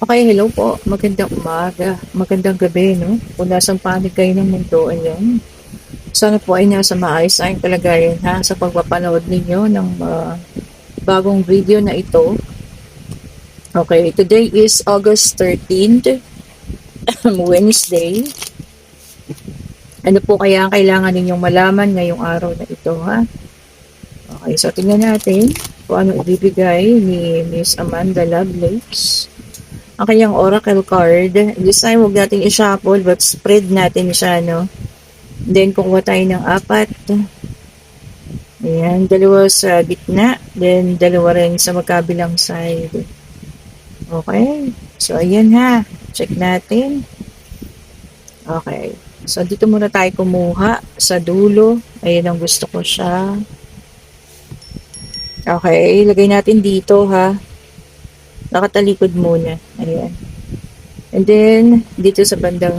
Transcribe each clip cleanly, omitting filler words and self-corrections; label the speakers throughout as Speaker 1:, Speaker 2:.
Speaker 1: Okay, hello po. Magandang umaga, magandang gabi, 'no? Kung nasang panig kayo ng mundo, ayan. Sana po ay nasa maayos tayong kalagayan, ha, sa pagpapanood ninyo ng bagong video na ito. Okay, today is August 13th, Wednesday. Ano po kaya ang kailangan ninyong malaman ngayong araw na ito, ha? Okay, so tingnan natin kung ano ibibigay ni Miss Amanda Lovelace. Ang kanyang oracle card. This time, huwag natin i-shuffle, but spread natin siya, no? Then, kukuha tayo ng apat. Ayan, dalawa sa gitna. Then, dalawa rin sa magkabilang side. Okay. So, ayan ha. Check natin. Okay. So, dito muna tayo kumuha sa dulo. Ayan ang gusto ko siya. Okay. Lagay natin dito ha. Nakatalikod muna. Ayan. And then, dito sa bandang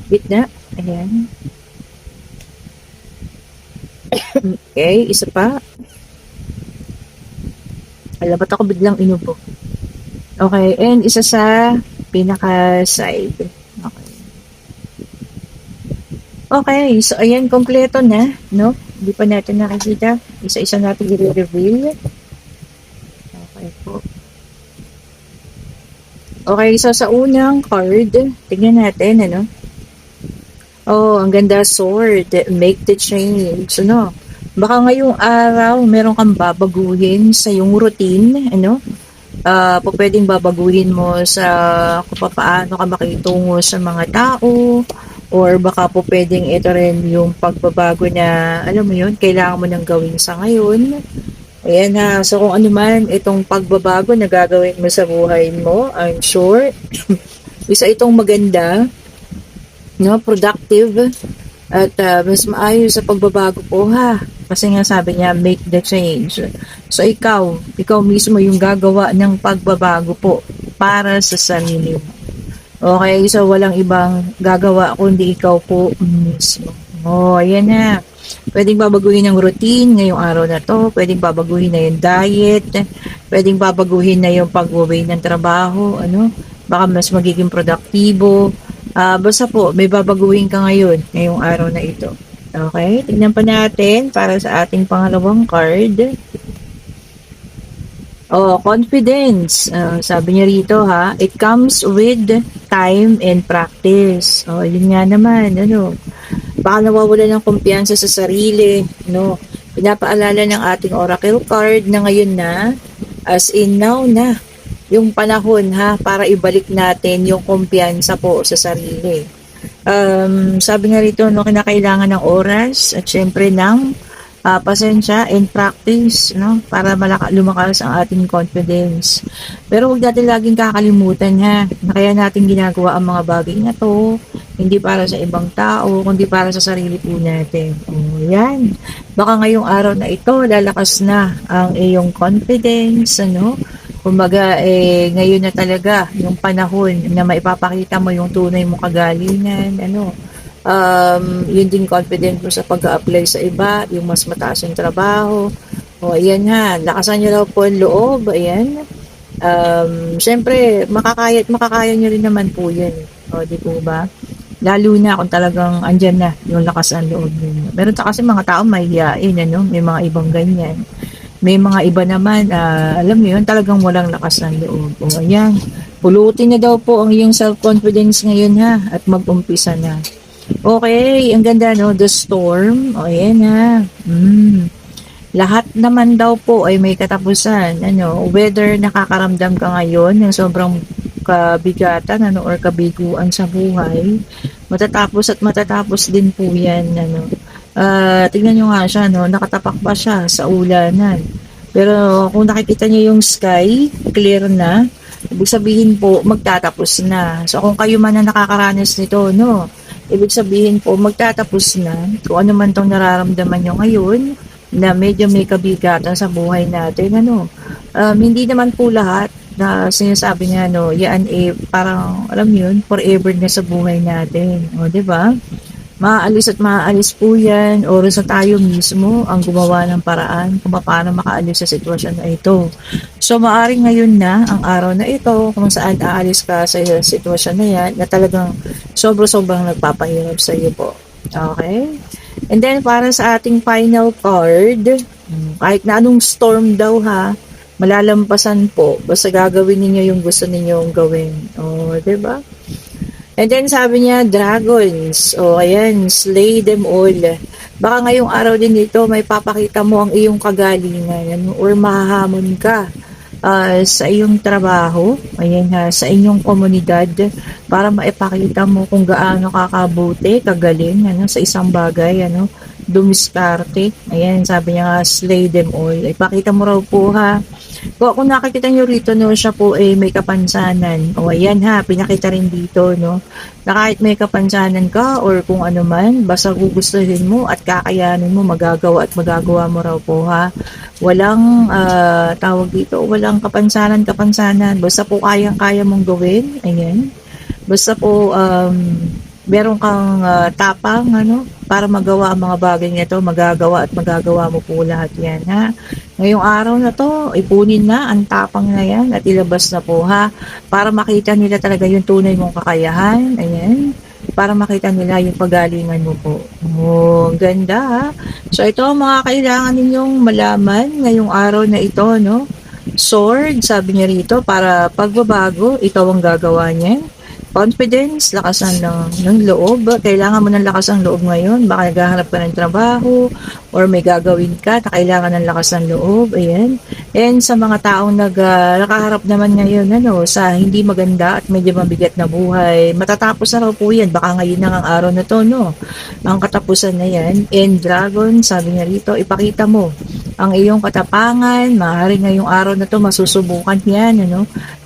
Speaker 1: gitna. Ayan. Okay, isa pa. Alam, ba't ako biglang inubo? Okay, and isa sa pinaka-side. Okay. Okay, so ayan, kompleto na, no? Hindi pa natin nakikita. Isa-isa natin i-reveal. Okay po. Okay, so sa unang card, tingnan natin, ano? Oh, ang ganda, sword. Make the change, no? Baka ngayong araw, meron kang babaguhin sa yung routine, ano? Pwedeng babaguhin mo sa kung paano ka makitungo sa mga tao, or baka po pwedeng ito rin yung pagbabago na, alam mo yun, kailangan mo nang gawin sa ngayon. Ayan ha, so kung ano man itong pagbabago na gagawin mo sa buhay mo, I'm sure, isa itong maganda, no, productive, at mas maayos sa pagbabago po ha. Kasi nga sabi niya, make the change. So ikaw mismo yung gagawa ng pagbabago po para sa sarili mo. Okay, so walang ibang gagawa kundi ikaw po mismo. Oh, ayan na. Pwedeng babaguhin ang routine ngayong araw na to. Pwedeng babaguhin na yung diet. Pwedeng babaguhin na yung pag-uwi ng trabaho. Ano? Baka mas magiging produktibo. Basta po, may babaguhin ka ngayon, ngayong araw na ito. Okay? Tignan pa natin para sa ating pangalawang card. Oh, confidence. Sabi niya rito ha, it comes with time and practice. Oh, yun nga naman, ano. Baka nawawala ng kumpiyansa sa sarili, no. Pinapaalala ng ating oracle card na ngayon na, as in now na, yung panahon ha, para ibalik natin yung kumpiyansa po sa sarili. Sabi nga rito, no, kinakailangan ng oras at syempre ng pasensya and practice, no, para lumakas ang ating confidence. Pero huwag natin laging kakalimutan ha, na kaya natin ginagawa ang mga bagay na to, hindi para sa ibang tao, kundi para sa sarili po natin. Yan. Baka ngayong araw na ito, lalakas na ang iyong confidence, ano. Kumbaga, ngayon na talaga yung panahon na maipapakita mo yung tunay mong kagalingan, ano. Yun din confident mo sa pag-apply sa iba, yung mas mataas yung trabaho. O, ayan ha, lakasan nyo daw po ang loob, ayan. Syempre, makakaya nyo rin naman po yun. O, di po ba? Lalo na kung talagang andyan na yung lakas ang loob ninyo. Meron kasi mga tao mahihiyain, ano? May mga ibang ganyan. May mga iba naman, alam mo yun, talagang walang lakas ng loob. O, ayan. Pulutin na daw po ang iyong self-confidence ngayon ha, at mag-umpisa na. Okay, ang ganda no, the storm. O, ayan ha. Lahat naman daw po ay may katapusan. Ano, whether nakakaramdam ka ngayon ng sobrang kabigatan ano, or kabiguan sa buhay, matatapos at matatapos din po yan. Ano. Tingnan nyo nga siya, no, nakatapak pa siya sa ulanan. Pero kung nakikita nyo yung sky, clear na, ibig sabihin po, magtatapos na. So kung kayo man na nakakaranas nito, no, ibig sabihin po, magtatapos na. Kung ano man tong nararamdaman nyo ngayon, na medyo may kabigatan sa buhay natin, ano. Hindi naman po lahat na sinasabi niya, no, yan parang, alam yun, forever na sa buhay natin. O, diba? Maaalis at maaalis po yan, oras na tayo mismo ang gumawa ng paraan kung paano makaalis sa sitwasyon na ito. So, So, maaaring ngayon na ang araw na ito kung saan aalis ka sa sitwasyon na yan na talagang sobrang nagpapahirap sa iyo po. Okay? And then, para sa ating final card, kahit na anong storm daw ha, malalampasan po. Basta gagawin ninyo yung gusto ninyong gawin. O, diba? And then sabi niya, dragons. O, ayan, slay them all. Baka ngayong araw din dito, may papakita mo ang iyong kagalingan or mahahamon ka sa iyong trabaho, ayan ha, sa inyong komunidad para maipakita mo kung gaano kakabuti, kagaling sa isang bagay, dumiskarte. Ayan, sabi niya nga, slay them all. Ipakita mo raw po ha. Kung nakikita nyo rito, siya po may kapansanan. O ayan ha, pinakita rin dito, na kahit may kapansanan ka or kung ano man, basta gugustuhin mo at kakayanin mo, magagawa mo raw po ha. Walang tawag dito, walang kapansanan. Basta po kayang-kaya mong gawin. Ayan. Basta po meron kang tapang para magawa ang mga bagay nito, magagawa mo po lahat yan ha. Ngayong araw na to, ipunin na ang tapang na yan at ilabas na po ha, para makita nila talaga yung tunay mong kakayahan. Ayan, para makita nila yung pagalingan mo po. Oh, ganda ha. So ito ang mga kailangan ninyong malaman ngayong araw na ito, Sword, sabi niya rito, para pagbabago, ikaw ang gagawa niyan. Confidence, lakasan ng loob. Kailangan mo ng lakas ng loob ngayon. Baka naghahanap ka ng trabaho or may gagawin ka na kailangan ng lakas ng loob. Ayan. And sa mga taong nakaharap naman ngayon sa hindi maganda at medyo mabigat na buhay, matatapos na raw po yan. Baka ngayon na ang araw na to, ang katapusan na yan. And dragon, sabi niya rito, ipakita mo ang iyong katapangan. Maaaring ngayong araw na to masusubukan yan,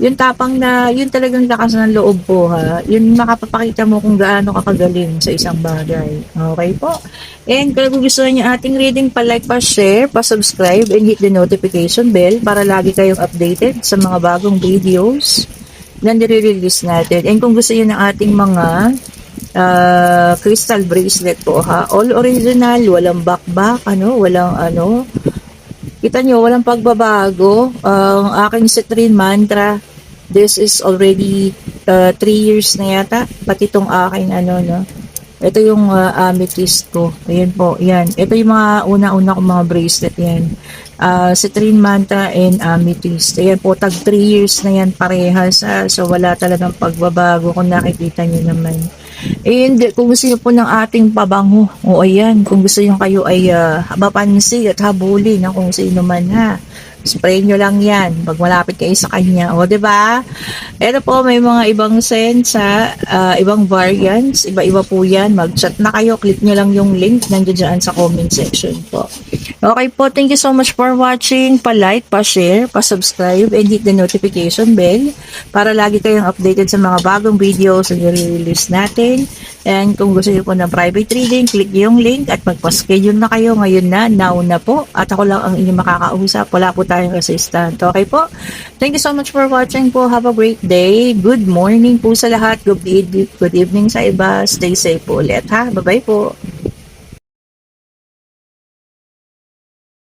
Speaker 1: yung tapang na, yun talagang lakas ng loob po ha, yun makapapakita mo kung gaano kakagaling sa isang bagay. Okay po? And kung gusto niyo ating reading, pa-like, pa-share, pa-subscribe, and hit the notification bell para lagi kayong updated sa mga bagong videos na nire-release natin. And kung gusto niyo ng ating mga crystal bracelet po ha, all original, walang back, walang kita nyo, walang pagbabago. Ang aking citrine mantra, this is already 3 years na yata. Pati itong aking ito yung amethyst ko. Ayan po, yan. Ito yung mga una-una kong mga bracelet yan. Citrine mantra and amethyst. Ayan po, tag 3 years na yan parehas. So wala talagang pagbabago kung nakikita nyo naman. And kung gusto nyo po ng ating pabango, o ayan, kung gusto nyo kayo ay mapansin at habulin na kung sino man ha, spray nyo lang yan pag malapit kayo sa kanya. O diba? Ito po, may mga ibang sense ibang variants, iba-iba po yan. Mag-chat na kayo, click nyo lang yung link nandiyan dyan sa comment section po. Okay po, thank you so much for watching. Pa-like, pa-share, pa-subscribe, and hit the notification bell para lagi kayong updated sa mga bagong videos na i-release natin. And kung gusto niyo po ng private reading, click yung link at magpa-schedule na kayo ngayon na, nauna po. At ako lang ang inyong makakausap. Wala po tayong assistant. Okay po? Thank you so much for watching po. Have a great day. Good morning po sa lahat. Good evening sa iba. Stay safe po ulit ha. Bye-bye po.